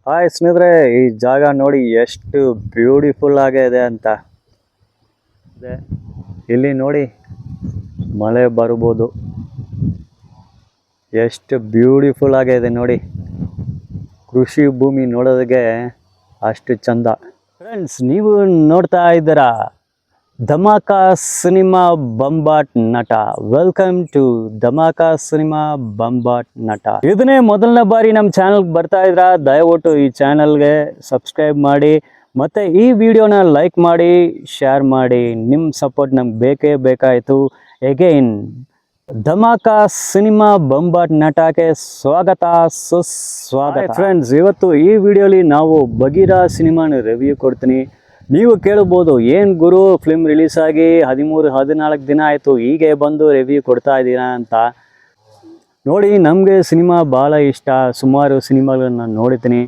Hi ಸ್ನೇಹಿತರೆ, ಈ ಜಾಗ ನೋಡಿ ಎಷ್ಟು ಬ್ಯೂಟಿಫುಲ್ ಆಗಿದೆ ಅಂತ. ಇಲ್ಲಿ ನೋಡಿ ಮಳೆ ಬರ್ಬೋದು, ಎಷ್ಟು ಬ್ಯೂಟಿಫುಲ್ ಆಗಿದೆ ನೋಡಿ. ಕೃಷಿ ಭೂಮಿ ನೋಡೋದಕ್ಕೆ ಅಷ್ಟು ಚಂದ. ಫ್ರೆಂಡ್ಸ್, ನೀವು ನೋಡ್ತಾ ಇದ್ದೀರಾ ಧಮಾಕ ಸಿನಿಮಾ ಬಂಬಾಟ್ ನಟ. ವೆಲ್ಕಮ್ ಟು ಧಮಾಕ ಸಿನಿಮಾ ಬಂಬಾಟ್ ನಟ. ಇದನ್ನೇ ಮೊದಲನೇ ಬಾರಿ ನಮ್ಮ ಚಾನಲ್ಗೆ ಬರ್ತಾ ಇದ್ರ, ದಯವಿಟ್ಟು ಈ ಚಾನಲ್ಗೆ ಸಬ್ಸ್ಕ್ರೈಬ್ ಮಾಡಿ, ಮತ್ತು ಈ ವಿಡಿಯೋನ ಲೈಕ್ ಮಾಡಿ, ಶೇರ್ ಮಾಡಿ. ನಿಮ್ಮ ಸಪೋರ್ಟ್ ನಮ್ಗೆ ಬೇಕೇ ಬೇಕಾಯಿತು. ಎಗೈನ್ ಧಮಾಕ ಸಿನಿಮಾ ಬಂಬಾಟ್ ನಟಕ್ಕೆ ಸ್ವಾಗತ, ಸುಸ್ವಾಗತ. ಫ್ರೆಂಡ್ಸ್, ಇವತ್ತು ಈ ವಿಡಿಯೋಲಿ ನಾವು ಬಗೀರಾ ಸಿನಿಮಾನ ರಿವ್ಯೂ ಕೊಡ್ತೀನಿ. ನೀವು ಕೇಳ್ಬೋದು, ಏನು ಗುರು ಫಿಲ್ಮ್ ರಿಲೀಸ್ ಆಗಿ 13-14 ದಿನ ಆಯಿತು, ಹೀಗೆ ಬಂದು ರಿವ್ಯೂ ಕೊಡ್ತಾ ಇದ್ದೀರಾ ಅಂತ. ನೋಡಿ, ನಮಗೆ ಸಿನಿಮಾ ಭಾಳ ಇಷ್ಟ. ಸುಮಾರು ಸಿನಿಮಾಗಳನ್ನ ನೋಡ್ತೀನಿ.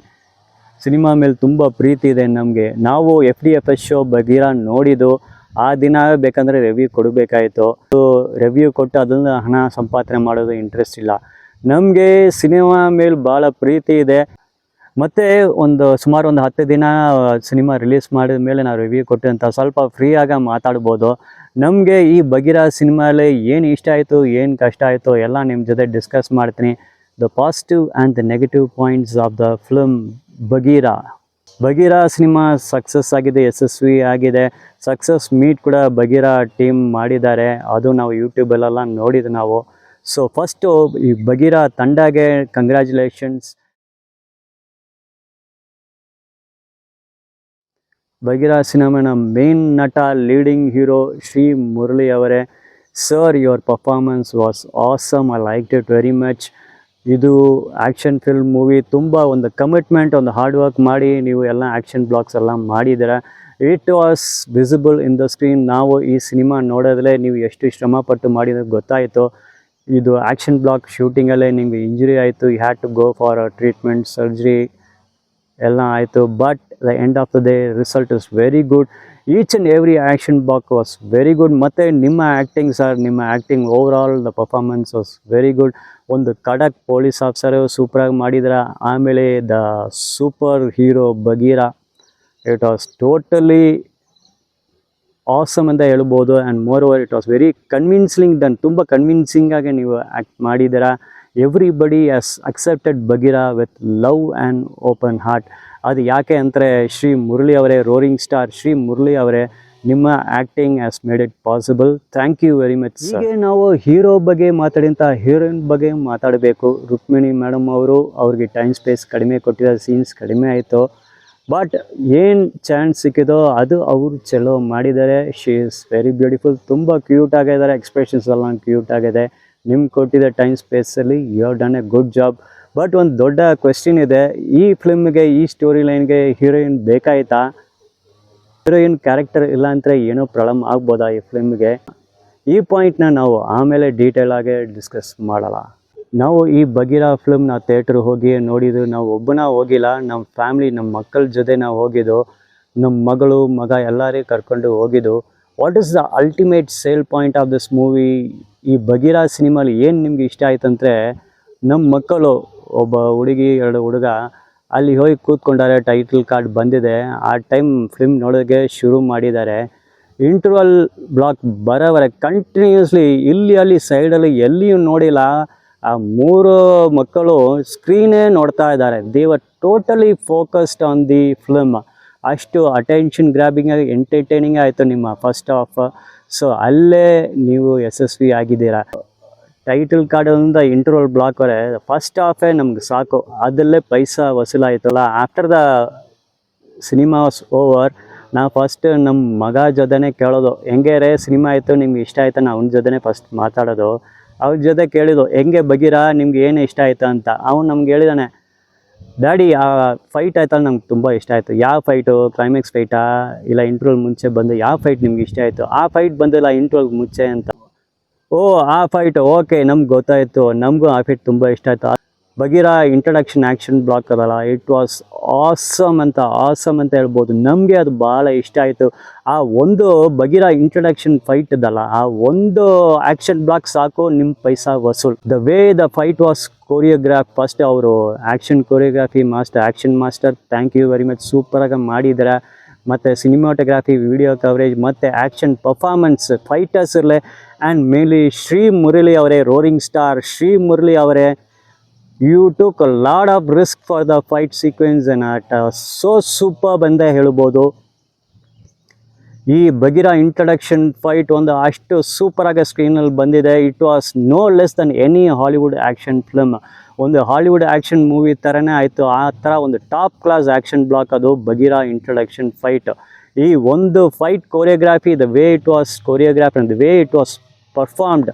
ಸಿನಿಮಾ ಮೇಲೆ ತುಂಬ ಪ್ರೀತಿ ಇದೆ ನಮಗೆ. ನಾವು FDFS ಶೋ ಬಗೀರಾ ನೋಡಿದ್ದು ಆ ದಿನ ಬೇಕಂದರೆ ರಿವ್ಯೂ ಕೊಡಬೇಕಾಯಿತು. ರಿವ್ಯೂ ಕೊಟ್ಟು ಅದನ್ನು ಹಣ ಸಂಪಾದನೆ ಮಾಡೋದು ಇಂಟ್ರೆಸ್ಟ್ ಇಲ್ಲ ನಮಗೆ. ಸಿನಿಮಾ ಮೇಲೆ ಭಾಳ ಪ್ರೀತಿ ಇದೆ. ಮತ್ತು ಸುಮಾರು ಒಂದು 10 ದಿನ ಸಿನಿಮಾ ರಿಲೀಸ್ ಮಾಡಿದ ಮೇಲೆ ನಾವು ರಿವ್ಯೂ ಕೊಟ್ಟು ಅಂತ ಸ್ವಲ್ಪ ಫ್ರೀಯಾಗಿ ಮಾತಾಡ್ಬೋದು. ನಮಗೆ ಈ ಬಗೀರಾ ಸಿನಿಮಾಲಿ ಏನು ಇಷ್ಟ ಆಯಿತು, ಏನು ಕಷ್ಟ ಆಯಿತು ಎಲ್ಲ ನಿಮ್ಮ ಜೊತೆ ಡಿಸ್ಕಸ್ ಮಾಡ್ತೀನಿ. The positive and the negative points of the film Bagheera. Bagheera cinema success ಆಗಿದೆ, ಯಶಸ್ವಿ ಆಗಿದೆ. ಸಕ್ಸಸ್ ಮೀಟ್ ಕೂಡ ಬಗೀರಾ ಟೀಮ್ ಮಾಡಿದ್ದಾರೆ. ಅದು ನಾವು ಯೂಟ್ಯೂಬಲ್ಲೆಲ್ಲ ನೋಡಿದ್ದು ನಾವು. ಸೊ ಫಸ್ಟು ಈ ಬಗೀರಾ ತಂಡಗೆ ಕಂಗ್ರ್ಯಾಚುಲೇಷನ್ಸ್. ಬಗೀರಾ ಸಿನಿಮಾನ ಮೇನ್ ನಟ, ಲೀಡಿಂಗ್ ಹೀರೋ ಶ್ರೀ ಮುರಳಿ ಅವರೇ. Sir, your performance was awesome. I like it very much. ಇದು ಆ್ಯಕ್ಷನ್ ಫಿಲ್ಮ್ ಮೂವಿ. ತುಂಬ ಒಂದು ಕಮಿಟ್ಮೆಂಟ್, ಒಂದು ಹಾರ್ಡ್ ವರ್ಕ್ ಮಾಡಿ ನೀವು ಎಲ್ಲ ಆ್ಯಕ್ಷನ್ ಬ್ಲಾಗ್ಸ್ ಎಲ್ಲ ಮಾಡಿದ್ದೀರ. It was visible in the screen. ನಾವು ಈ ಸಿನಿಮಾ ನೋಡೋದ್ರೇ ನೀವು ಎಷ್ಟು ಶ್ರಮಪಟ್ಟು ಮಾಡಿದ್ರೆ ಗೊತ್ತಾಯಿತು. ಇದು ಆ್ಯಕ್ಷನ್ ಬ್ಲಾಗ್ ಶೂಟಿಂಗಲ್ಲೇ ನಿಮಗೆ ಇಂಜುರಿ ಆಯಿತು. You had to go for treatment, surgery ಎಲ್ಲ ಆಯಿತು. But the end of the day result is very good. Each and every action block was very good. ಮತ್ತು ನಿಮ್ಮ ಆ್ಯಕ್ಟಿಂಗ್ ಸರ್, ನಿಮ್ಮ acting overall the performance was very good. ಒಂದು ಖಡಕ್ police officer ಸೂಪರಾಗಿ ಮಾಡಿದ್ರ. ಆಮೇಲೆ the super hero Bagheera, it was totally awesome ಅಂತ ಹೇಳ್ಬೋದು. And moreover it was very convincing done. ತುಂಬ ಕನ್ವಿನ್ಸಿಂಗಾಗಿ ನೀವು ಆ್ಯಕ್ಟ್ ಮಾಡಿದ್ದೀರ. Everybody has accepted Bagheera with love and open heart. ಅದು ಯಾಕೆ ಅಂದರೆ ಶ್ರೀ ಮುರಳಿ ಅವರೇ, ರೋರಿಂಗ್ ಸ್ಟಾರ್ ಶ್ರೀ ಮುರಳಿ ಅವರೇ, ನಿಮ್ಮ acting has made it possible. Thank you very much. ಹೀಗೆ ನಾವು ಹೀರೋ ಬಗ್ಗೆ ಮಾತಾಡಿಂತ ಹೀರೋಯಿನ್ ಬಗ್ಗೆ ಮಾತಾಡಬೇಕು. ರುಕ್ಮಿಣಿ ಮೇಡಮ್ ಅವರು, ಅವ್ರಿಗೆ ಟೈಮ್ ಸ್ಪೇಸ್ ಕಡಿಮೆ ಕೊಟ್ಟಿದ್ದಾರೆ, ಸೀನ್ಸ್ ಕಡಿಮೆ ಆಯಿತು. ಬಟ್ ಏನು ಚಾನ್ಸ್ ಸಿಕ್ಕಿದೋ ಅದು ಅವರು ಚಲೋ ಮಾಡಿದ್ದಾರೆ. She is very beautiful. ತುಂಬ ಕ್ಯೂಟ್ ಆಗಿದ್ದಾರೆ, ಎಕ್ಸ್ಪ್ರೆಷನ್ಸ್ ಎಲ್ಲ ಕ್ಯೂಟ್ ಆಗಿದೆ. ನಿಮ್ಗೆ ಕೊಟ್ಟಿದ್ದ ಟೈಮ್ ಸ್ಪೇಸಲ್ಲಿ you have done a good job. But ಒಂದು ದೊಡ್ಡ ಕ್ವೆಶ್ಚನ್ ಇದೆ, ಈ ಫಿಲ್ಮ್ಗೆ, ಈ ಸ್ಟೋರಿ ಲೈನ್ಗೆ ಹೀರೋಯಿನ್ ಬೇಕಾಯ್ತಾ? ಹೀರೋಯಿನ್ ಕ್ಯಾರೆಕ್ಟರ್ ಇಲ್ಲ ಅಂದರೆ ಏನೋ ಪ್ರಾಬ್ಲಮ್ ಆಗ್ಬೋದಾ ಈ ಫಿಲ್ಮ್ಗೆ? ಈ ಪಾಯಿಂಟ್ನ ನಾವು ಆಮೇಲೆ ಡೀಟೇಲ್ ಆಗಿ ಡಿಸ್ಕಸ್ ಮಾಡೋಲ್ಲ. ನಾವು ಈ ಬಗೀರಾ ಫಿಲ್ಮ್ನ ಥಿಯೇಟ್ರ್ ಹೋಗಿ ನೋಡಿದ್ದು ನಾವು ಒಬ್ಬನ ಹೋಗಿಲ್ಲ, ನಮ್ಮ ಫ್ಯಾಮ್ಲಿ, ನಮ್ಮ ಮಕ್ಕಳ ಜೊತೆ ನಾವು ಹೋಗಿದ್ದು. ನಮ್ಮ ಮಗಳು, ಮಗ ಎಲ್ಲರಿಗೂ ಕರ್ಕೊಂಡು ಹೋಗಿದ್ದು. What is the ultimate sale point of this movie? ಈ ಬಗೀರಾ ಸಿನಿಮಾಲಿ ಏನು ನಿಮ್ಗೆ ಇಷ್ಟ ಆಯ್ತಂದರೆ, ನಮ್ಮ ಮಕ್ಕಳು, ಒಬ್ಬ ಹುಡುಗಿ, 2 ಹುಡುಗ ಅಲ್ಲಿ ಹೋಗಿ ಕೂತ್ಕೊಂಡಾರೆ. ಟೈಟಲ್ ಕಾರ್ಡ್ ಬಂದಿದೆ. ಆ ಟೈಮ್ ಫಿಲ್ಮ್ ನೋಡೋಕ್ಕೆ ಶುರು ಮಾಡಿದ್ದಾರೆ. ಇಂಟರ್ವಲ್ ಬ್ಲಾಕ್ ಬರೋವರೆ ಕಂಟಿನ್ಯೂಸ್ಲಿ ಇಲ್ಲಿ ಅಲ್ಲಿ ಸೈಡಲ್ಲಿ ಎಲ್ಲಿಯೂ ನೋಡಿಲ್ಲ. ಆ 3 ಮಕ್ಕಳು ಸ್ಕ್ರೀನೇ ನೋಡ್ತಾ ಇದ್ದಾರೆ. They were totally focused on the film. ಅಷ್ಟು ಅಟೆನ್ಷನ್ ಗ್ರ್ಯಾಬಿಂಗ್ ಆಗಿ ಎಂಟರ್ಟೈನಿಂಗ್ ಆಯಿತು ನಿಮ್ಮ ಫಸ್ಟ್ ಹಾಫ್. ಸೊ ಅಲ್ಲೇ ನೀವು ಯಶಸ್ವಿ ಆಗಿದ್ದೀರಾ. ಟೈಟಲ್ ಕಾರ್ಡಿಂದ ಇಂಟರ್ವಲ್ ಬ್ಲಾಕ್ವರೆ ಫಸ್ಟ್ ಹಾಫೇ ನಮ್ಗೆ ಸಾಕು, ಅದರಲ್ಲೇ ಪೈಸಾ ವಸೂಲಾಯಿತಲ್ಲ. After the cinema was over, ನಾವು ಫಸ್ಟ್ ನಮ್ಮ ಮಗ ಜೊತೆನೇ ಕೇಳೋದು, ಹೆಂಗೆ ರೇ ಸಿನಿಮಾ ಆಯಿತು, ನಿಮ್ಗೆ ಇಷ್ಟ ಆಯ್ತಾ? ನಾವು ಅವನ ಜೊತೆನೇ ಫಸ್ಟ್ ಮಾತಾಡೋದು. ಅವ್ರ ಜೊತೆ ಕೇಳಿದ್ದು, ಹೆಂಗೆ ಬಗೀರಾ, ನಿಮ್ಗೆ ಏನು ಇಷ್ಟ ಆಯಿತು ಅಂತ. ಅವ್ನು ನಮ್ಗೆ ಹೇಳಿದಾನೆ, ಡ್ಯಾಡಿ ಆ ಫೈಟ್ ಆಯ್ತಲ್ಲ ನಂಗೆ ತುಂಬ ಇಷ್ಟ ಆಯಿತು. ಯಾವ ಫೈಟು? ಕ್ಲೈಮ್ಯಾಕ್ಸ್ ಫೈಟಾ ಇಲ್ಲ ಇಂಟ್ರೋಲ್ ಮುಂಚೆ ಬಂದು ಯಾವ ಫೈಟ್ ನಿಮ್ಗೆ ಇಷ್ಟ ಆಯಿತು? ಆ ಫೈಟ್ ಬಂದಿಲ್ಲ ಇಂಟ್ರೋಲ್ ಮುಂಚೆ ಅಂತ. ಓ, ಆ ಫೈಟು, ಓಕೆ, ನಮ್ಗೆ ಗೊತ್ತಾಯಿತು. ನಮಗೂ ಆ ಫೈಟ್ ತುಂಬ ಇಷ್ಟ ಆಯಿತು. ಬಗೀರಾ ಇಂಟ್ರಡಕ್ಷನ್ ಆ್ಯಕ್ಷನ್ ಬ್ಲಾಕ್ ಅದಲ್ಲ, ಇಟ್ ವಾಸ್ ಆಸಮ್ ಅಂತ ಹೇಳ್ಬೋದು. ನಮಗೆ ಅದು ಭಾಳ ಇಷ್ಟ ಆಯಿತು. ಆ ಒಂದು ಬಗೀರಾ ಇಂಟ್ರಡಕ್ಷನ್ ಫೈಟ್ ಇದಲ್ಲ, ಆ ಒಂದು ಆ್ಯಕ್ಷನ್ ಬ್ಲಾಕ್ ಸಾಕು ನಿಮ್ಮ ಪೈಸಾ ವಸೂಲ್. The way the fight was choreograph, first ಅವರು action choreography action master, thank you very much, ಸೂಪರಾಗಿ ಮಾಡಿದ್ದಾರೆ. ಮತ್ತು ಸಿನಿಮಾಟೋಗ್ರಾಫಿ, ವಿಡಿಯೋ ಕವರೇಜ್ ಮತ್ತು ಆ್ಯಕ್ಷನ್ ಪರ್ಫಾರ್ಮೆನ್ಸ್, ಫೈಟರ್ಸ್ ಇರಲಿ, ಆ್ಯಂಡ್ ಮೇನ್ಲಿ ಶ್ರೀ ಮುರಳಿ ಅವರೇ, ರೋರಿಂಗ್ ಸ್ಟಾರ್ ಶ್ರೀ ಮುರಳಿ ಅವರೇ, you took a lot of risk for the fight sequence and at so super ಅಂತ ಹೇಳ್ಬೋದು. ಈ ಬಗೀರಾ ಇಂಟ್ರಡಕ್ಷನ್ ಫೈಟ್ ಒಂದು ಅಷ್ಟು ಸೂಪರಾಗಿ ಸ್ಕ್ರೀನಲ್ಲಿ ಬಂದಿದೆ. It was no less than any Hollywood action film. ಒಂದು ಹಾಲಿವುಡ್ ಆ್ಯಕ್ಷನ್ ಮೂವಿ ಥರನೇ ಆಯಿತು. ಆ ಥರ ಒಂದು ಟಾಪ್ ಕ್ಲಾಸ್ ಆ್ಯಕ್ಷನ್ ಬ್ಲಾಕ್ ಅದು ಬಗೀರಾ ಇಂಟ್ರಡಕ್ಷನ್ ಫೈಟ್. ಈ ಒಂದು fight choreography, the way it was choreograph and the way it was performed,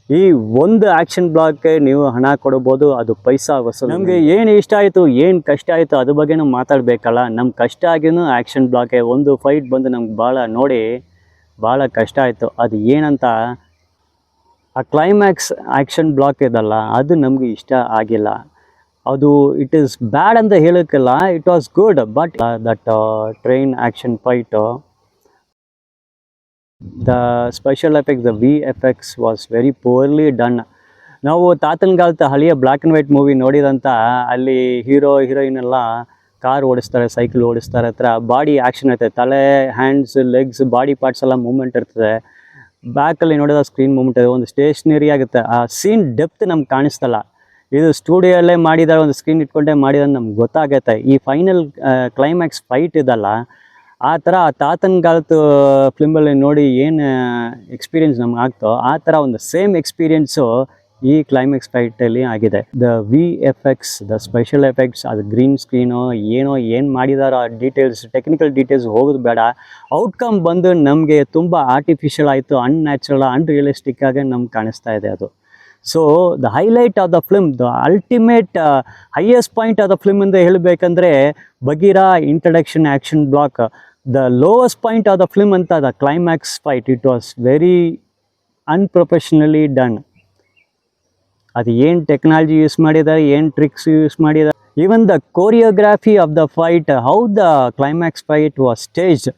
ಈ ಒಂದು ಆ್ಯಕ್ಷನ್ ಬ್ಲಾಕ್ಗೆ ನೀವು ಹಣ ಕೊಡ್ಬೋದು, ಅದು ಪೈಸಾ ವಸೂಲು. ನಮಗೆ ಏನು ಇಷ್ಟ ಆಯಿತು, ಏನು ಕಷ್ಟ ಆಯಿತು ಅದ್ರ ಬಗ್ಗೆನೂ ಮಾತಾಡಬೇಕಲ್ಲ. ನಮ್ಮ ಕಷ್ಟ ಆಗಿನೂ ಆ್ಯಕ್ಷನ್ ಬ್ಲಾಕೆ ಒಂದು ಫೈಟ್ ಬಂದು ನಮ್ಗೆ ಭಾಳ ಕಷ್ಟ ಆಯಿತು. ಅದು ಏನಂತ, ಆ ಕ್ಲೈಮ್ಯಾಕ್ಸ್ ಆ್ಯಕ್ಷನ್ ಬ್ಲಾಕ್ ಇದಲ್ಲ, ಅದು ನಮಗೆ ಇಷ್ಟ ಆಗಿಲ್ಲ. ಅದು ಇಟ್ ಈಸ್ ಬ್ಯಾಡ್ ಅಂತ ಹೇಳೋಕ್ಕಿಲ್ಲ, it was good, but that train action fight, the special effects, the VFX was very poorly done. ನಾವು ತಾತನಗಾಲದ ಹಳೆಯ ಬ್ಲ್ಯಾಕ್ ಆ್ಯಂಡ್ ವೈಟ್ ಮೂವಿ ನೋಡಿದಂಥ, ಅಲ್ಲಿ ಹೀರೋಯಿನ್ ಎಲ್ಲ ಕಾರ್ ಓಡಿಸ್ತಾರೆ, ಸೈಕಲ್ ಓಡಿಸ್ತಾರೆ, ಹತ್ರ ಬಾಡಿ ಆ್ಯಕ್ಷನ್ ಇರ್ತದೆ, ತಲೆ, ಹ್ಯಾಂಡ್ಸ್, ಲೆಗ್ಸ್, ಬಾಡಿ ಪಾರ್ಟ್ಸ್ ಎಲ್ಲ ಮೂಮೆಂಟ್ ಇರ್ತದೆ. ಬ್ಯಾಕಲ್ಲಿ ನೋಡಿದ ಸ್ಕ್ರೀನ್ ಮೂಮೆಂಟ್ ಇದೆ, ಒಂದು ಸ್ಟೇಷನರಿ ಆಗುತ್ತೆ. ಆ ಸೀನ್ ಡೆಪ್ತ್ ನಮ್ಗೆ ಕಾಣಿಸ್ತಲ್ಲ. ಇದು ಸ್ಟುಡಿಯೋಲ್ಲೇ ಮಾಡಿದ್ದಾರೆ, ಒಂದು ಸ್ಕ್ರೀನ್ ಇಟ್ಕೊಂಡೇ ಮಾಡಿದ್ರೆ ನಮ್ಗೆ ಗೊತ್ತಾಗುತ್ತೆ. ಈ ಫೈನಲ್ ಕ್ಲೈಮ್ಯಾಕ್ಸ್ ಫೈಟ್ ಇದಲ್ಲ, ಆ ಥರ ತಾತನ ಕಾಲದ ಫಿಲ್ಮಲ್ಲಿ ನೋಡಿ ಏನು ಎಕ್ಸ್ಪೀರಿಯೆನ್ಸ್ ನಮ್ಗೆ ಆಗ್ತೋ ಆ ಥರ ಒಂದು ಸೇಮ್ ಎಕ್ಸ್ಪೀರಿಯೆನ್ಸು ಈ ಕ್ಲೈಮ್ಯಾಕ್ಸ್ ಫೈಟಲ್ಲಿ ಆಗಿದೆ. The VFX, the special effects, ಅದು ಗ್ರೀನ್ ಸ್ಕ್ರೀನು ಏನು ಮಾಡಿದಾರೋ ಆ ಡೀಟೇಲ್ಸ್, ಟೆಕ್ನಿಕಲ್ ಡೀಟೇಲ್ಸ್ ಹೋಗೋದು ಬೇಡ. ಔಟ್ಕಮ್ ಬಂದು ನಮಗೆ ತುಂಬ ಆರ್ಟಿಫಿಷಿಯಲ್ ಆಯಿತು, ಅನ್ಯಾಚುರಲ್, ಅನ್ರಿಯಲಿಸ್ಟಿಕ್ ಆಗಿ ನಮ್ಗೆ ಕಾಣಿಸ್ತಾ ಇದೆ ಅದು. So the highlight of the film, the ultimate highest point of the film ಅಂತ ಹೇಳಬೇಕಂದ್ರೆ Bagheera introduction action block. The lowest point of the film ಅಂತ the climax fight. It was very unprofessionally done. ಅದು ಏನು ಟೆಕ್ನಾಲಜಿ ಯೂಸ್ ಮಾಡಿದ್ದಾರೆ, ಏನು tricks use ಮಾಡಿದ್ದಾರೆ, even the choreography of the fight, how the climax fight was staged,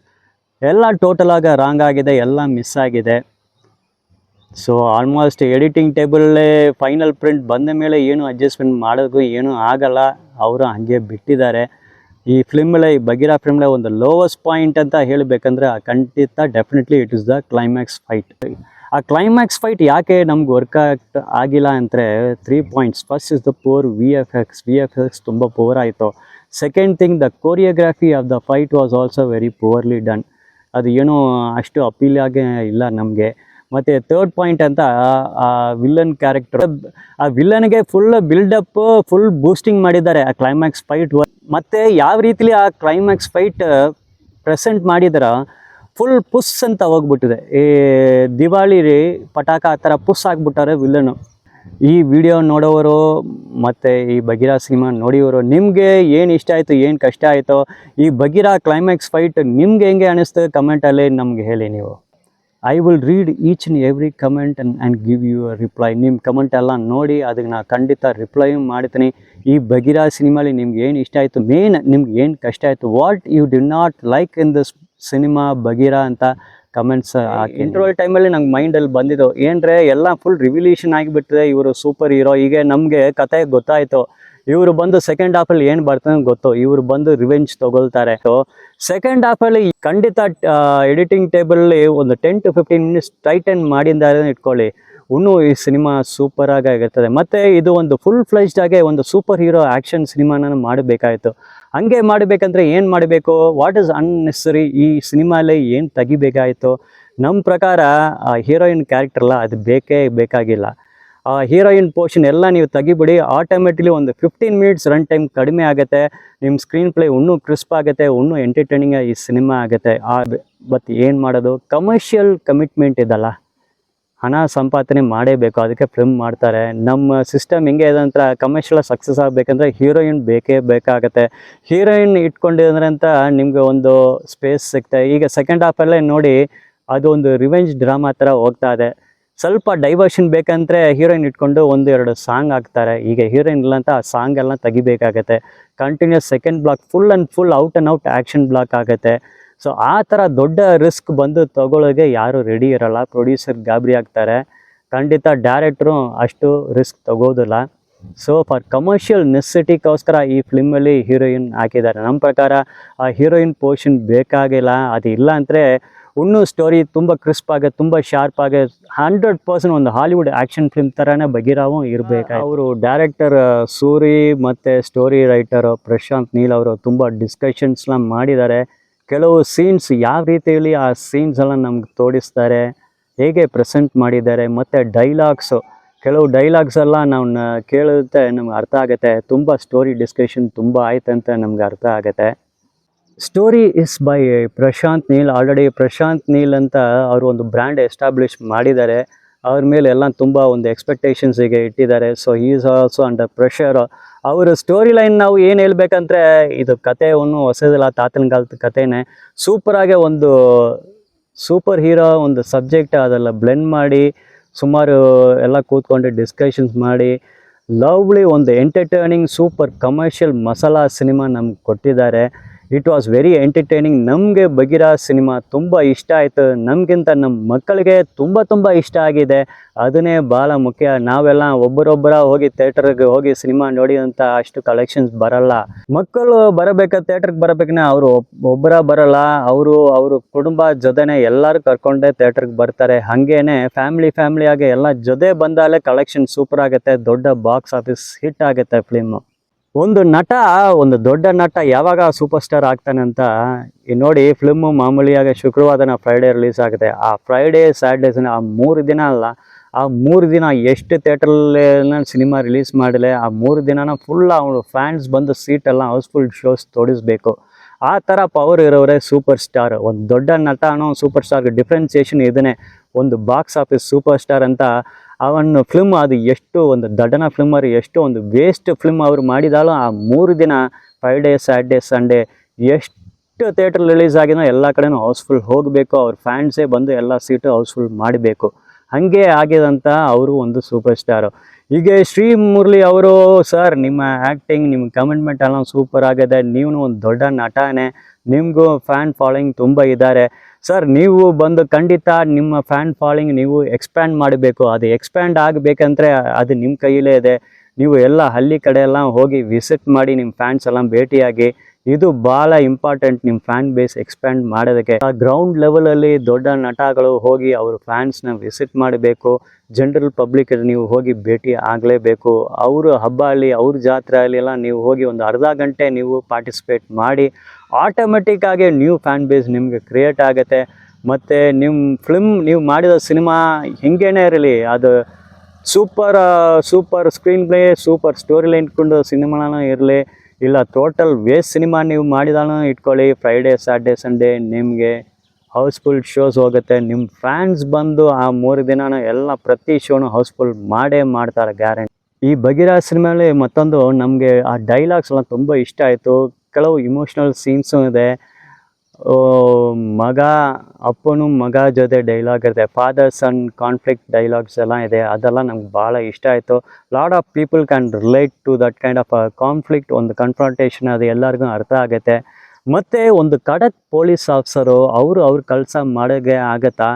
ಎಲ್ಲ total ಆಗಿ wrong ಆಗಿದೆ, ಎಲ್ಲ ಮಿಸ್ ಆಗಿದೆ. So almost editing ಟೇಬಲ್ಲೇ final print ಬಂದ ಮೇಲೆ ಏನು ಅಡ್ಜಸ್ಟ್ಮೆಂಟ್ ಮಾಡೋದು ಏನೂ ಆಗಲ್ಲ, ಅವರು ಹಾಗೆ ಬಿಟ್ಟಿದ್ದಾರೆ. ಈ ಫಿಲ್ಮಲ್ಲೇ, ಈ ಬಗೀರಾ ಫಿಲ್ಮಲ್ಲೇ ಒಂದು ಲೋವೆಸ್ಟ್ ಪಾಯಿಂಟ್ ಅಂತ ಹೇಳಬೇಕಂದ್ರೆ ಖಂಡಿತ definitely it is the climax fight. ಆ ಕ್ಲೈಮ್ಯಾಕ್ಸ್ ಫೈಟ್ ಯಾಕೆ ನಮ್ಗೆ ವರ್ಕೌಟ್ ಆಗಿಲ್ಲ ಅಂದರೆ 3 points. First is the poor VFX ತುಂಬ ಪೋರ್ ಆಯಿತು. Second thing, the choreography of the fight was also very poorly done. ಅದು ಏನೂ ಅಷ್ಟು ಅಪೀಲ್ ಆಗೇ ಇಲ್ಲ ನಮಗೆ. ಮತ್ತು ಥರ್ಡ್ ಪಾಯಿಂಟ್ ಅಂತ, ಆ ವಿಲ್ಲನ್ ಕ್ಯಾರೆಕ್ಟರ್, ಆ ವಿಲ್ಲನ್ಗೆ ಫುಲ್ ಬಿಲ್ಡಪ್, ಫುಲ್ ಬೂಸ್ಟಿಂಗ್ ಮಾಡಿದ್ದಾರೆ ಆ ಕ್ಲೈಮ್ಯಾಕ್ಸ್ ಫೈಟ್. ಮತ್ತು ಯಾವ ರೀತಿಲಿ ಆ ಕ್ಲೈಮ್ಯಾಕ್ಸ್ ಫೈಟ್ ಪ್ರೆಸೆಂಟ್ ಮಾಡಿದಾರ, ಫುಲ್ ಪುಸ್ ಅಂತ ಹೋಗ್ಬಿಟ್ಟಿದೆ. ಈ ದಿವಾಳಿ ಪಟಾಕ ಆ ಥರ ಪುಸ್ ಆಗಿಬಿಟ್ಟಾರೆ ವಿಲ್ಲನು. ಈ ವಿಡಿಯೋ ನೋಡೋವರು ಮತ್ತು ಈ ಬಗೀರಾ ಸಿನಿಮಾ ನೋಡಿವರು, ನಿಮಗೆ ಏನು ಇಷ್ಟ ಆಯಿತು, ಏನು ಕಷ್ಟ ಆಯಿತು, ಈ ಬಗೀರಾ ಕ್ಲೈಮ್ಯಾಕ್ಸ್ ಫೈಟ್ ನಿಮ್ಗೆ ಹೆಂಗೆ ಅನ್ನಿಸ್ತು ಕಮೆಂಟಲ್ಲಿ ನಮಗೆ ಹೇಳಿ ನೀವು. I will read each and every comment and give you a reply. ನಿಮ್ಮ ಕಮೆಂಟ್ ಎಲ್ಲ ನೋಡಿ ಅದಕ್ಕೆ ನಾನು ಖಂಡಿತ ರಿಪ್ಲೈ ಮಾಡ್ತೀನಿ. ಈ ಬಗೀರಾ ಸಿನಿಮಾಲಿ ನಿಮ್ಗೆ ಏನು ಇಷ್ಟ ಆಯಿತು, ಮೇನ್ ನಿಮ್ಗೆ ಏನು ಕಷ್ಟ ಆಯಿತು, what you did not like in this cinema Bagheera ಅಂತ ಕಮೆಂಟ್ಸ್ ಹಾಕಿ. ಇಂಟರ್ವಲ್ ಟೈಮಲ್ಲಿ ನಂಗೆ ಮೈಂಡಲ್ಲಿ ಬಂದಿದ್ದು ಏನಂದರೆ, ಎಲ್ಲ ಫುಲ್ ರಿವಿಲೇಷನ್ ಆಗಿಬಿಟ್ಟಿದೆ, ಇವರು ಸೂಪರ್ ಹೀರೋ. ಈಗ ನಮಗೆ ಕತೆ ಗೊತ್ತಾಯಿತು, ಇವರು ಬಂದು ಸೆಕೆಂಡ್ ಹಾಫಲ್ಲಿ ಏನು ಬರ್ತಾನೆ ಗೊತ್ತು, ಇವರು ಬಂದು ರಿವೆಂಜ್ ತೊಗೊಳ್ತಾರೆ. ಸೊ ಸೆಕೆಂಡ್ ಹಾಫಲ್ಲಿ ಖಂಡಿತ ಎಡಿಟಿಂಗ್ ಟೇಬಲಲ್ಲಿ ಒಂದು 10 to 15 ಮಿನಿಟ್ಸ್ ಟೈಟನ್ ಮಾಡಿದ್ದಾರೆ ಇಟ್ಕೊಳ್ಳಿ, ಇನ್ನೂ ಈ ಸಿನಿಮಾ ಸೂಪರಾಗಿ ಆಗಿರ್ತದೆ. ಮತ್ತು ಇದು ಒಂದು ಫುಲ್ ಫ್ಲೆಜ್ಡ್ ಆಗಿ ಒಂದು ಸೂಪರ್ ಹೀರೋ ಆ್ಯಕ್ಷನ್ ಸಿನಿಮಾನ ಮಾಡಬೇಕಾಯಿತು. ಹಂಗೆ ಮಾಡಬೇಕಂದ್ರೆ ಏನು ಮಾಡಬೇಕು, ವಾಟ್ ಈಸ್ ಅನ್ನೆಸರಿ, ಈ ಸಿನಿಮಾಲಿ ಏನು ತೆಗಿಬೇಕಾಯಿತು, ನಮ್ಮ ಪ್ರಕಾರ ಹೀರೋಯಿನ್ ಕ್ಯಾರೆಕ್ಟರ್ಲ್ಲ ಅದು ಬೇಕಾಗಿಲ್ಲ. ಹೀರೋಯಿನ್ ಪೋರ್ಷನ್ ಎಲ್ಲ ನೀವು ತೆಗಿಬಿಡಿ, ಆಟೋಮೆಟಿಕ್ಲಿ ಒಂದು 15 ಮಿನಿಟ್ಸ್ ರನ್ ಟೈಮ್ ಕಡಿಮೆ ಆಗುತ್ತೆ, ನಿಮ್ಮ ಸ್ಕ್ರೀನ್ ಪ್ಲೇ ಇನ್ನೂ ಕ್ರಿಸ್ಪ್ ಆಗುತ್ತೆ, ಇನ್ನೂ ಎಂಟರ್ಟೈನಿಂಗ್ ಈ ಸಿನಿಮಾ ಆಗುತ್ತೆ. ಬಟ್ ಏನು ಮಾಡೋದು, ಕಮರ್ಷಿಯಲ್ ಕಮಿಟ್ಮೆಂಟ್ ಇದಲ್ಲ, ಹಣ ಸಂಪಾದನೆ ಮಾಡೇಬೇಕು, ಅದಕ್ಕೆ ಫಿಲ್ಮ್ ಮಾಡ್ತಾರೆ. ನಮ್ಮ ಸಿಸ್ಟಮ್ ಹೆಂಗೆ ಇದೆ ಅಂತ, ಕಮರ್ಷಿಯಲ್ ಸಕ್ಸಸ್ ಆಗಬೇಕಂದ್ರೆ ಹೀರೋಯಿನ್ ಬೇಕಾಗುತ್ತೆ. ಹೀರೋಯಿನ್ ಇಟ್ಕೊಂಡಿದ್ರೆ ಅಂತ ನಿಮಗೆ ಒಂದು ಸ್ಪೇಸ್ ಸಿಗ್ತದೆ. ಈಗ ಸೆಕೆಂಡ್ ಹಾಫಲ್ಲೇ ನೋಡಿ, ಅದು ಒಂದು ರಿವೆಂಜ್ ಡ್ರಾಮಾ ಥರ ಹೋಗ್ತಾ ಇದೆ. ಸ್ವಲ್ಪ ಡೈವರ್ಷನ್ ಬೇಕಂದ್ರೆ ಹೀರೋಯಿನ್ ಇಟ್ಕೊಂಡು ಒಂದೆರಡು ಸಾಂಗ್ ಹಾಕ್ತಾರೆ. ಈಗ ಹೀರೋಯಿನ್ ಇಲ್ಲ ಅಂತ ಆ ಸಾಂಗ್ ಎಲ್ಲ ತೆಗಿಬೇಕಾಗತ್ತೆ. Continuous second block full and full out and out action block ಆಗುತ್ತೆ. ಸೊ ಆ ಥರ ದೊಡ್ಡ ರಿಸ್ಕ್ ಬಂದು ತಗೊಳ್ಳೋಗೆ ಯಾರೂ ರೆಡಿ ಇರಲ್ಲ. ಪ್ರೊಡ್ಯೂಸರ್ ಗಾಬರಿ ಆಗ್ತಾರೆ. ಖಂಡಿತ ಡೈರೆಕ್ಟ್ರು ಅಷ್ಟು ರಿಸ್ಕ್ ತಗೋದಿಲ್ಲ. ಸೊ ಫಾರ್ ಕಮರ್ಷಿಯಲ್ ನೆಸೆಸಿಟಿಗೋಸ್ಕರ ಈ ಫಿಲ್ಮಲ್ಲಿ ಹೀರೋಯಿನ್ ಹಾಕಿದ್ದಾರೆ. ನಮ್ಮ ಪ್ರಕಾರ ಆ ಹೀರೋಯಿನ್ ಪೋರ್ಷನ್ ಬೇಕಾಗಿಲ್ಲ. ಅದು ಇಲ್ಲ ಅಂದರೆ ಇನ್ನೂ ಸ್ಟೋರಿ ತುಂಬ ಕ್ರಿಸ್ಪ್ ಆಗಿ ತುಂಬ ಶಾರ್ಪ್ ಆಗಿ 100% ಒಂದು ಹಾಲಿವುಡ್ ಆ್ಯಕ್ಷನ್ ಫಿಲ್ಮ್ ಥರನೇ ಬಗೀರಾವು ಇರಬೇಕು. ಅವರು ಡೈರೆಕ್ಟರ್ ಸೂರಿ ಮತ್ತು ಸ್ಟೋರಿ ರೈಟರ್ ಪ್ರಶಾಂತ್ ನೀಲ್ ಅವರು ತುಂಬ ಡಿಸ್ಕಷನ್ಸ್ನ ಮಾಡಿದ್ದಾರೆ. ಕೆಲವು ಸೀನ್ಸ್ ಯಾವ ರೀತಿಯಲ್ಲಿ ಆ ಸೀನ್ಸ್ ಎಲ್ಲ ನಮ್ಗೆ ತೋರಿಸ್ತಾರೆ, ಹೇಗೆ ಪ್ರೆಸೆಂಟ್ ಮಾಡಿದ್ದಾರೆ, ಮತ್ತು ಡೈಲಾಗ್ಸು ಕೆಲವು ಡೈಲಾಗ್ಸ್ ಎಲ್ಲ ನಾವು ಕೇಳುತ್ತೆ ನಮ್ಗೆ ಅರ್ಥ ಆಗುತ್ತೆ. ತುಂಬ ಸ್ಟೋರಿ ಡಿಸ್ಕಷನ್ ತುಂಬ ಆಯ್ತಂತ ನಮ್ಗೆ ಅರ್ಥ ಆಗುತ್ತೆ. Story is by Prashanth Neel. Already Prashanth Neel ಅಂತ ಅವರು ಒಂದು ಬ್ರ್ಯಾಂಡ್ ಎಸ್ಟಾಬ್ಲಿಷ್ ಮಾಡಿದ್ದಾರೆ. ಅವ್ರ ಮೇಲೆ ಎಲ್ಲ ತುಂಬ ಒಂದು ಎಕ್ಸ್ಪೆಕ್ಟೇಷನ್ಸಿಗೆ ಇಟ್ಟಿದ್ದಾರೆ. So he is also under pressure. ಅವರ ಸ್ಟೋರಿ ಲೈನ್ ನಾವು ಏನು ಹೇಳ್ಬೇಕಂದ್ರೆ, ಇದು ಕಥೆಯನ್ನು ಹೊಸದಿಲ್ಲ, ತಾತನ ಕಾಲದ ಕಥೆನೇ. ಸೂಪರಾಗೆ ಒಂದು ಸೂಪರ್ ಹೀರೋ ಒಂದು ಸಬ್ಜೆಕ್ಟ್ ಅದೆಲ್ಲ ಬ್ಲೆಂಡ್ ಮಾಡಿ ಸುಮಾರು ಎಲ್ಲ ಕೂತ್ಕೊಂಡು ಡಿಸ್ಕಷನ್ಸ್ ಮಾಡಿ ಲವ್ಲಿ ಒಂದು entertaining super commercial masala cinema ನಮ್ಗೆ ಕೊಟ್ಟಿದ್ದಾರೆ. It was very entertaining. ನಮಗೆ ಬಗೀರಾ ಸಿನಿಮಾ ತುಂಬ ಇಷ್ಟ ಆಯಿತು. ನಮಗಿಂತ ನಮ್ಮ ಮಕ್ಕಳಿಗೆ ತುಂಬ ಇಷ್ಟ ಆಗಿದೆ. ಅದನ್ನೇ ಭಾಳ ಮುಖ್ಯ. ನಾವೆಲ್ಲ ಒಬ್ಬರೊಬ್ಬರ ಹೋಗಿ ಥಿಯೇಟರ್ಗೆ ಹೋಗಿ ಸಿನಿಮಾ ನೋಡಿ ಅಂತ ಅಷ್ಟು ಕಲೆಕ್ಷನ್ಸ್ ಬರಲ್ಲ. ಮಕ್ಕಳು ಬರಬೇಕಾದ ಥಿಯೇಟ್ರಿಗೆ ಬರಬೇಕನ್ನ ಅವರು ಒಬ್ಬರ ಬರಲ್ಲ. ಅವರು ಕುಟುಂಬ ಜೊತೆನೇ ಎಲ್ಲರೂ ಕರ್ಕೊಂಡೇ ಥಿಯೇಟ್ರಿಗೆ ಬರ್ತಾರೆ. ಹಾಗೇನೆ ಫ್ಯಾಮಿಲಿಯಾಗಿ ಎಲ್ಲ ಜೊತೆ ಬಂದಾಲೆ ಕಲೆಕ್ಷನ್ ಸೂಪರ್ ಆಗುತ್ತೆ, ದೊಡ್ಡ ಬಾಕ್ಸ್ ಆಫೀಸ್ ಹಿಟ್ ಆಗುತ್ತೆ ಫಿಲ್ಮು. ಒಂದು ದೊಡ್ಡ ನಟ ಯಾವಾಗ ಸೂಪರ್ ಸ್ಟಾರ್ ಆಗ್ತಾನೆ ಅಂತ ನೋಡಿ. ಫಿಲ್ಮು ಮಾಮೂಲಿಯಾಗಿ ಶುಕ್ರವಾರ ಫ್ರೈಡೇ ರಿಲೀಸ್ ಆಗುತ್ತೆ. ಆ ಫ್ರೈಡೇ ಸ್ಯಾಟರ್ಡೇ ಆ 3 ದಿನ ಅಲ್ಲ, ಆ 3 ದಿನ ಎಷ್ಟು ಥಿಯೇಟ್ರಲ್ಲೇ ಸಿನಿಮಾ ರಿಲೀಸ್ ಮಾಡಲೆ ಆ 3 ದಿನನ ಫುಲ್ ಅವನು ಫ್ಯಾನ್ಸ್ ಬಂದು ಸೀಟೆಲ್ಲ ಹೌಸ್ಫುಲ್ ಶೋಸ್ ತೋರಿಸ್ಬೇಕು. ಆ ಥರ ಪವರ್ ಇರೋರೇ ಸೂಪರ್ ಸ್ಟಾರ್. ಒಂದು ದೊಡ್ಡ ನಟ ಅನ್ನೋ ಸೂಪರ್ ಸ್ಟಾರ್ಗೆ ಡಿಫ್ರೆನ್ಸಿಯೇಷನ್ ಇದನ್ನೇ. ಒಂದು ಬಾಕ್ಸ್ ಆಫೀಸ್ ಸೂಪರ್ ಸ್ಟಾರ್ ಅಂತ ಅವನ ಫಿಲ್ಮ್ ಅದು ಎಷ್ಟು ಒಂದು ದಡ್ಡನ ಫಿಲ್ಮರು ಎಷ್ಟು ಒಂದು ವೇಸ್ಟ್ ಫಿಲ್ಮ್ ಅವರು ಮಾಡಿದಾலும் ಆ 3 ದಿನ ಫ್ರೈಡೇ ಸ್ಯಾಟರ್ಡೇ ಸಂಡೇ ಎಷ್ಟು ಥಿಯೇಟ್ರ್ ರಿಲೀಸ್ ಆಗಿನೋ ಎಲ್ಲ ಕಡೆನೂ ಹೌಸ್ಫುಲ್ ಹೋಗಬೇಕು. ಅವ್ರ ಫ್ಯಾನ್ಸೇ ಬಂದು ಎಲ್ಲ ಸೀಟು ಹೌಸ್ಫುಲ್ ಮಾಡಬೇಕು. ಹಾಗೆ ಆಗಿದಂಥ ಅವರು ಒಂದು ಸೂಪರ್ ಸ್ಟಾರು. ಹೀಗೆ ಶ್ರೀ ಮುರಳಿ ಅವರು, ಸರ್ ನಿಮ್ಮ ಆ್ಯಕ್ಟಿಂಗ್ ನಿಮ್ಮ ಕಮಿಟ್ಮೆಂಟ್ ಎಲ್ಲ ಸೂಪರ್ ಆಗಿದೆ. ನೀವು ಒಂದು ದೊಡ್ಡ ನಟನೇ, ನಿಮಗೂ ಫ್ಯಾನ್ ಫಾಲೋಯಿಂಗ್ ತುಂಬ ಇದ್ದಾರೆ. ಸರ್ ನೀವು ಬಂದು ಖಂಡಿತ ನಿಮ್ಮ ಫ್ಯಾನ್ ಫಾಲೋಯಿಂಗ್ ನೀವು ಎಕ್ಸ್ಪ್ಯಾಂಡ್ ಮಾಡಬೇಕು. ಅದು ಎಕ್ಸ್ಪ್ಯಾಂಡ್ ಆಗಬೇಕಂದ್ರೆ ಅದು ನಿಮ್ಮ ಕೈಯಲ್ಲೇ ಇದೆ. ನೀವು ಎಲ್ಲ ಹಳ್ಳಿ ಕಡೆ ಎಲ್ಲ ಹೋಗಿ ವಿಸಿಟ್ ಮಾಡಿ ನಿಮ್ಮ ಫ್ಯಾನ್ಸ್ ಎಲ್ಲ ಭೇಟಿಯಾಗಿ. ಇದು ಭಾಳ ಇಂಪಾರ್ಟೆಂಟ್ ನಿಮ್ಮ ಫ್ಯಾನ್ ಬೇಸ್ ಎಕ್ಸ್ಪ್ಯಾಂಡ್ ಮಾಡೋದಕ್ಕೆ. ಆ ಗ್ರೌಂಡ್ ಲೆವೆಲಲ್ಲಿ ದೊಡ್ಡ ನಟಗಳು ಹೋಗಿ ಅವ್ರ ಫ್ಯಾನ್ಸ್ನ ವಿಸಿಟ್ ಮಾಡಬೇಕು. ಜನರಲ್ ಪಬ್ಲಿಕ್ ನೀವು ಹೋಗಿ ಭೇಟಿ ಆಗಲೇಬೇಕು. ಅವರು ಹಬ್ಬ ಅಲ್ಲಿ ಅವ್ರ ಜಾತ್ರೆ ಅಲ್ಲಿ ಎಲ್ಲ ನೀವು ಹೋಗಿ ಒಂದು ಅರ್ಧ ಗಂಟೆ ನೀವು ಪಾರ್ಟಿಸಿಪೇಟ್ ಮಾಡಿ ಆಟೋಮೆಟಿಕ್ಕಾಗಿ ನ್ಯೂ ಫ್ಯಾನ್ ಬೇಸ್ ನಿಮಗೆ ಕ್ರಿಯೇಟ್ ಆಗುತ್ತೆ. ಮತ್ತು ನಿಮ್ಮ ಫಿಲ್ಮ್ ನೀವು ಮಾಡಿದ ಸಿನಿಮಾ ಹಿಂಗೇನೇ ಇರಲಿ, ಅದು super screen play super story line ಇಟ್ಕೊಂಡು ಸಿನಿಮಾನ ಇರಲಿ, ಇಲ್ಲ ಟೋಟಲ್ ವೇಸ್ಟ್ ಸಿನಿಮಾ ನೀವು ಮಾಡಿದಾನು ಇಟ್ಕೊಳ್ಳಿ, ಫ್ರೈಡೇ ಸ್ಯಾಟರ್ಡೇ ಸಂಡೇ ನಿಮಗೆ ಹೌಸ್ಫುಲ್ ಶೋಸ್ ಹೋಗುತ್ತೆ. ನಿಮ್ಮ ಫ್ಯಾನ್ಸ್ ಬಂದು ಆ 3 ದಿನನೂ ಎಲ್ಲ ಪ್ರತಿ ಶೋನು ಹೌಸ್ಫುಲ್ ಮಾಡ್ತಾರೆ ಗ್ಯಾರಂಟಿ. ಈ ಬಗೀರಾ ಸಿನಿಮಾಲಿ ಮತ್ತೊಂದು ನಮಗೆ ಆ ಡೈಲಾಗ್ಸ್ ಎಲ್ಲ ತುಂಬ ಇಷ್ಟ ಆಯಿತು. ಕೆಲವು ಇಮೋಷ್ನಲ್ ಸೀನ್ಸು ಇದೆ. ಅಪ್ಪನು ಮಗ ಜೊತೆ ಡೈಲಾಗ್ ಇರುತ್ತೆ, ಫಾದರ್ ಸನ್ ಕಾನ್ಫ್ಲಿಕ್ಟ್ ಡೈಲಾಗ್ಸ್ ಎಲ್ಲ ಇದೆ. ಅದೆಲ್ಲ ನಮ್ಗೆ ಭಾಳ ಇಷ್ಟ ಆಯಿತು. Lot of people can relate to that kind of conflict, ಒಂದು ಕನ್ಫ್ರಂಟೇಷನ್ ಅದು ಎಲ್ಲರಿಗೂ ಅರ್ಥ ಆಗುತ್ತೆ. ಮತ್ತು ಒಂದು ಖಡಕ್ ಪೊಲೀಸ್ ಆಫೀಸರು ಅವ್ರ ಕೆಲಸ ಮಾಡೋಕ್ಕೆ ಆಗತ್ತಾ?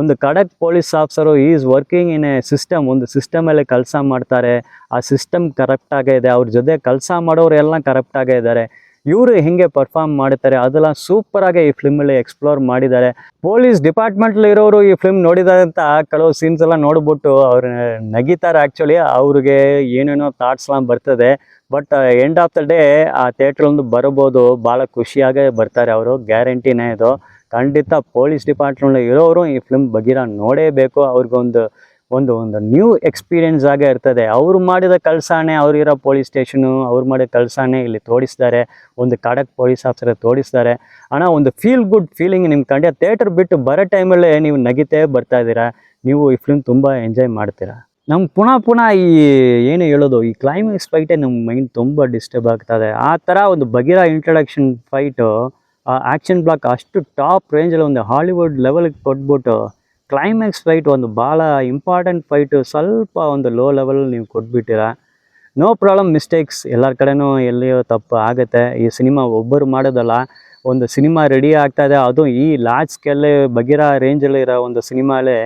ಒಂದು ಖಡಕ್ police officer is working in a system, ಒಂದು ಸಿಸ್ಟಮಲ್ಲಿ ಕೆಲಸ ಮಾಡ್ತಾರೆ. ಆ ಸಿಸ್ಟಮ್ ಕರಪ್ಟಾಗೇ ಇದೆ, ಅವ್ರ ಜೊತೆ ಕೆಲಸ ಮಾಡೋರು ಎಲ್ಲ ಕರಪ್ಟಾಗೇ ಇದ್ದಾರೆ. ಇವರು ಹೆಂಗೆ ಪರ್ಫಾರ್ಮ್ ಮಾಡ್ತಾರೆ ಅದೆಲ್ಲ ಸೂಪರಾಗಿ ಈ ಫಿಲ್ಮಲ್ಲಿ ಎಕ್ಸ್ಪ್ಲೋರ್ ಮಾಡಿದ್ದಾರೆ. ಪೊಲೀಸ್ ಡಿಪಾರ್ಟ್ಮೆಂಟಲ್ಲಿ ಇರೋರು ಈ ಫಿಲ್ಮ್ ನೋಡಿದ್ದಾರೆ ಅಂತ ಕೆಲವು ಸೀನ್ಸ್ ಎಲ್ಲ ನೋಡ್ಬಿಟ್ಟು ಅವ್ರು ನಗಿತಾರೆ. ಆ್ಯಕ್ಚುಲಿ ಅವ್ರಿಗೆ ಏನೇನೋ ಥಾಟ್ಸ್லாம் ಬರ್ತದೆ. But end of the day ಆ ಥಿಯೇಟ್ರೊಂದು ಬರ್ಬೋದು, ಭಾಳ ಖುಷಿಯಾಗೇ ಬರ್ತಾರೆ ಅವರು, ಗ್ಯಾರಂಟಿನೇ ಇದು. ಖಂಡಿತ ಪೊಲೀಸ್ ಡಿಪಾರ್ಟ್ಮೆಂಟ್ ಇರೋರು ಈ ಫಿಲ್ಮ್ ಬಗೀರಾ ನೋಡೇಬೇಕು. ಅವ್ರಿಗೊಂದು ಒಂದು ನ್ಯೂ ಎಕ್ಸ್ಪೀರಿಯೆನ್ಸ್ ಆಗೇ ಇರ್ತದೆ. ಅವರು ಮಾಡಿದ ಕೆಲಸನೇ, ಅವರಿರೋ ಪೊಲೀಸ್ ಸ್ಟೇಷನು ಅವ್ರು ಮಾಡಿದ ಕೆಲಸನೇ ಇಲ್ಲಿ ತೋರಿಸ್ತಾರೆ. ಒಂದು ಖಡಕ್ ಪೊಲೀಸ್ ಆಫೀಸರ್ ತೋರಿಸ್ತಾರೆ. ಒಂದು ಫೀಲ್ ಗುಡ್ ಫೀಲಿಂಗ್ ನಿಮ್ಗೆ ಖಂಡಿತ ಥಿಯೇಟರ್ ಬಿಟ್ಟು ಬರೋ ಟೈಮಲ್ಲೇ ನೀವು ನಗಿತೇ ಬರ್ತಾ ಇದ್ದೀರಾ. ನೀವು ಈ ಫಿಲ್ಮ್ ತುಂಬ ಎಂಜಾಯ್ ಮಾಡ್ತೀರಾ. ನಮ್ಗೆ ಪುನಃ ಈ ಏನು ಹೇಳೋದು, ಈ ಕ್ಲೈಮ್ಯಾಕ್ಸ್ ಫೈಟೇ ನಮ್ಮ ಮೈಂಡ್ ತುಂಬ ಡಿಸ್ಟರ್ಬ್ ಆಗ್ತದೆ. ಆ ಥರ ಒಂದು ಬಗೀರಾ ಇಂಟ್ರಡಕ್ಷನ್ ಫೈಟು, ಆ ಆ್ಯಕ್ಷನ್ ಬ್ಲಾಕ್ ಅಷ್ಟು ಟಾಪ್ ರೇಂಜಲ್ಲಿ ಒಂದು ಹಾಲಿವುಡ್ ಲೆವೆಲ್ಗೆ ಕೊಟ್ಬಿಟ್ಟು ಕ್ಲೈಮ್ಯಾಕ್ಸ್ ಫೈಟ್ ಒಂದು ಭಾಳ ಇಂಪಾರ್ಟೆಂಟ್ ಫೈಟು ಸ್ವಲ್ಪ ಒಂದು ಲೋ ಲೆವೆಲ್ ನೀವು ಕೊಟ್ಬಿಟ್ಟಿರ. ನೋ ಪ್ರಾಬ್ಲಮ್, ಮಿಸ್ಟೇಕ್ಸ್ ಎಲ್ಲರ ಕಡೆನೂ ಎಲ್ಲಿಯೋ ತಪ್ಪು ಆಗುತ್ತೆ. ಈ ಸಿನಿಮಾ ಒಬ್ಬರು ಮಾಡೋದಲ್ಲ, ಒಂದು ಸಿನಿಮಾ ರೆಡಿ ಆಗ್ತಾ ಇದೆ, ಅದು ಈ ಲಾರ್ಜ್ ಸ್ಕೇಲ್ ಬಗಿರೋ ರೇಂಜಲ್ಲಿ ಇರೋ ಒಂದು ಸಿನಿಮಾಲೇ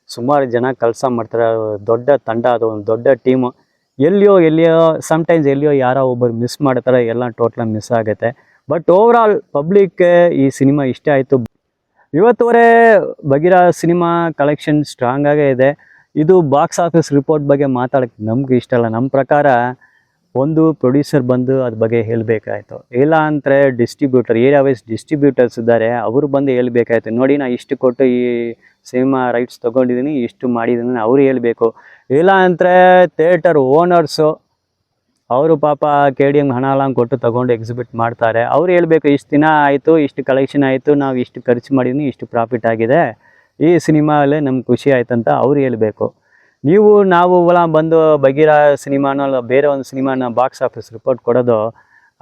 ಸುಮಾರು ಜನ ಕೆಲಸ ಮಾಡ್ತಾರೆ. ದೊಡ್ಡ ತಂಡ, ಅದು ಒಂದು ದೊಡ್ಡ ಟೀಮು. ಎಲ್ಲಿಯೋ ಸಮ್ಟೈಮ್ಸ್ ಯಾರೋ ಒಬ್ಬರು ಮಿಸ್ ಮಾಡ್ತಾರೆ, ಎಲ್ಲ ಟೋಟಲ್ ಮಿಸ್ ಆಗುತ್ತೆ. ಬಟ್ ಓವರಾಲ್ ಪಬ್ಲಿಕ್ಗೆ ಈ ಸಿನಿಮಾ ಇಷ್ಟ ಆಯಿತು. ಇವತ್ತುವರೆ ಬಗಿರಾ ಸಿನಿಮಾ ಕಲೆಕ್ಷನ್ ಸ್ಟ್ರಾಂಗ್ ಆಗೇ ಇದೆ. ಇದು ಬಾಕ್ಸ್ ಆಫೀಸ್ ರಿಪೋರ್ಟ್ ಬಗ್ಗೆ ಮಾತಾಡೋಕ್ಕೆ ನಮ್ಗೆ ಇಷ್ಟ ಅಲ್ಲ. ನಮ್ಮ ಪ್ರಕಾರ ಒಂದು ಪ್ರೊಡ್ಯೂಸರ್ ಬಂದು ಅದ್ರ ಬಗ್ಗೆ ಹೇಳಬೇಕಾಯ್ತು, ಇಲ್ಲ ಅಂದರೆ ಡಿಸ್ಟ್ರಿಬ್ಯೂಟರ್, ಏರಿಯಾ ವೈಸ್ ಡಿಸ್ಟ್ರಿಬ್ಯೂಟರ್ಸ್ ಇದ್ದಾರೆ, ಅವರು ಬಂದು ಹೇಳಬೇಕಾಯ್ತು. ನೋಡಿ ನಾ ಇಷ್ಟು ಕೊಟ್ಟು ಈ ಸಿನಿಮಾ ರೈಟ್ಸ್ ತೊಗೊಂಡಿದ್ದೀನಿ, ಇಷ್ಟು ಮಾಡಿದ್ದೀನಿ, ಅವರು ಹೇಳಬೇಕು. ಇಲ್ಲ ಅಂದರೆ ಥಿಯೇಟರ್ ಓನರ್ಸು, ಅವರು ಪಾಪ KDM ಹಣ ಎಲ್ಲ ಕೊಟ್ಟು ತೊಗೊಂಡು ಎಕ್ಸಿಬಿಟ್ ಮಾಡ್ತಾರೆ, ಅವ್ರು ಹೇಳಬೇಕು ಇಷ್ಟು ದಿನ ಆಯಿತು, ಇಷ್ಟು ಕಲೆಕ್ಷನ್ ಆಯಿತು, ನಾವು ಇಷ್ಟು ಖರ್ಚು ಮಾಡಿದ್ವಿ, ಇಷ್ಟು ಪ್ರಾಫಿಟ್ ಆಗಿದೆ, ಈ ಸಿನಿಮಾಲ್ಲೇ ನಮ್ಗೆ ಖುಷಿ ಆಯ್ತಂತ ಅವ್ರು ಹೇಳಬೇಕು. ನಾವು ಬಂದು ಬಗಿರಾ ಸಿನಿಮಾನೋ ಅಲ್ಲ ಬೇರೆ ಒಂದು ಸಿನಿಮಾನ ಬಾಕ್ಸ್ ಆಫೀಸ್ ರಿಪೋರ್ಟ್ ಕೊಡೋದು,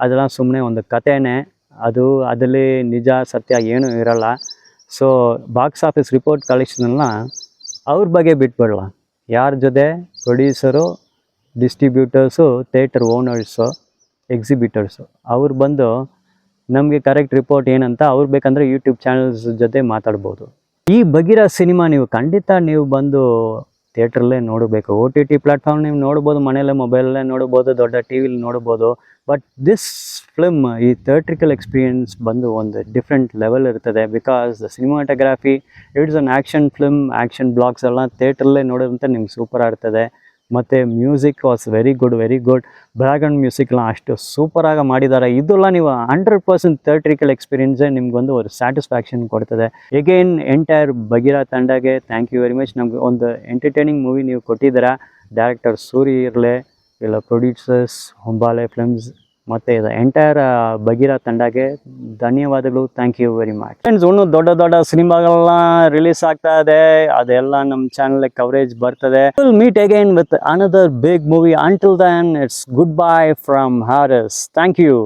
ಅದೆಲ್ಲ ಸುಮ್ಮನೆ ಒಂದು ಕಥೆನೇ, ಅದರಲ್ಲಿ ನಿಜ ಸತ್ಯ ಏನೂ ಇರಲ್ಲ. ಸೊ ಬಾಕ್ಸ್ ಆಫೀಸ್ ರಿಪೋರ್ಟ್ ಕಲೆಕ್ಷನನ್ನ ಅವ್ರ ಬಗ್ಗೆ ಬಿಟ್ಬಿಡಲ್ಲ. ಯಾರ ಜೊತೆ ಪ್ರೊಡ್ಯೂಸರು, ಡಿಸ್ಟ್ರಿಬ್ಯೂಟರ್ಸು, ಥಿಯೇಟರ್ ಓನರ್ಸು, ಎಕ್ಸಿಬಿಟರ್ಸು, ಅವ್ರು ಬಂದು ನಮಗೆ ಕರೆಕ್ಟ್ ರಿಪೋರ್ಟ್ ಏನಂತ ಅವ್ರು ಬೇಕಂದರೆ ಯೂಟ್ಯೂಬ್ ಚಾನಲ್ಸ್ ಜೊತೆ ಮಾತಾಡ್ಬೋದು. ಈ ಬಗಿರಾ ಸಿನಿಮಾ ನೀವು ಖಂಡಿತ ನೀವು ಬಂದು ಥಿಯೇಟ್ರಲ್ಲೇ ನೋಡಬೇಕು. OTT ಪ್ಲ್ಯಾಟ್ಫಾರ್ಮ್ ನೀವು ನೋಡ್ಬೋದು, ಮನೆಯಲ್ಲೇ ಮೊಬೈಲಲ್ಲೇ ನೋಡ್ಬೋದು, ದೊಡ್ಡ ಟಿ ವಿಲಿ ನೋಡ್ಬೋದು. ಬಟ್ ದಿಸ್ ಫಿಲ್ಮ್, ಈ ಥಿಯೇಟ್ರಿಕಲ್ ಎಕ್ಸ್ಪೀರಿಯನ್ಸ್ ಬಂದು ಒಂದು ಡಿಫ್ರೆಂಟ್ ಲೆವೆಲ್ ಇರ್ತದೆ. Because the cinematography, it's an action film, action blocks ಎಲ್ಲ ಥಿಯೇಟ್ರಲ್ಲೇ ನೋಡೋದಂತ ನಿಮ್ಗೆ ಸೂಪರ್ ಆಗ್ತದೆ. ಮತ್ತು music was very good. Background ಮ್ಯೂಸಿಕ್லாம் ಅಷ್ಟು ಸೂಪರಾಗಿ ಮಾಡಿದ್ದಾರೆ. ಇದೆಲ್ಲ ನೀವು 100% ಥಿಯೇಟ್ರಿಕಲ್ ಎಕ್ಸ್ಪೀರಿಯನ್ಸೇ ನಿಮ್ಗೊಂದು ಒಂದು ಸ್ಯಾಟಿಸ್ಫ್ಯಾಕ್ಷನ್ ಕೊಡ್ತದೆ. ಎಗೇನ್ ಎಂಟೈರ್ ಬಗಿರಾ ತಂಡಗೆ ಥ್ಯಾಂಕ್ ಯು ವೆರಿ ಮಚ್. ನಮ್ಗೆ ಒಂದು ಎಂಟರ್ಟೈನಿಂಗ್ ಮೂವಿ ನೀವು ಕೊಟ್ಟಿದ್ದೀರಾ. ಡೈರೆಕ್ಟರ್ ಸೂರಿ ಇರಲಿ, ಇಲ್ಲ ಪ್ರೊಡ್ಯೂಸರ್ಸ್ ಹೊಂಬಾಲೆ ಫಿಲ್ಮ್ಸ್, ಮತ್ತು ಇದು ಎಂಟೈರ್ ಬಗಿರಾ ತಂಡಗೆ ಧನ್ಯವಾದಗಳು. Thank you very much friends. ಇನ್ನೂ ದೊಡ್ಡ ಸಿನಿಮಾಗಳನ್ನ ರಿಲೀಸ್ ಆಗ್ತಾ ಇದೆ, ಅದೆಲ್ಲ ನಮ್ಮ ಚಾನಲ್ ಕವರೇಜ್ ಬರ್ತದೆ. Will meet again with another big movie. Until then, it's goodbye from Haris. Thank you.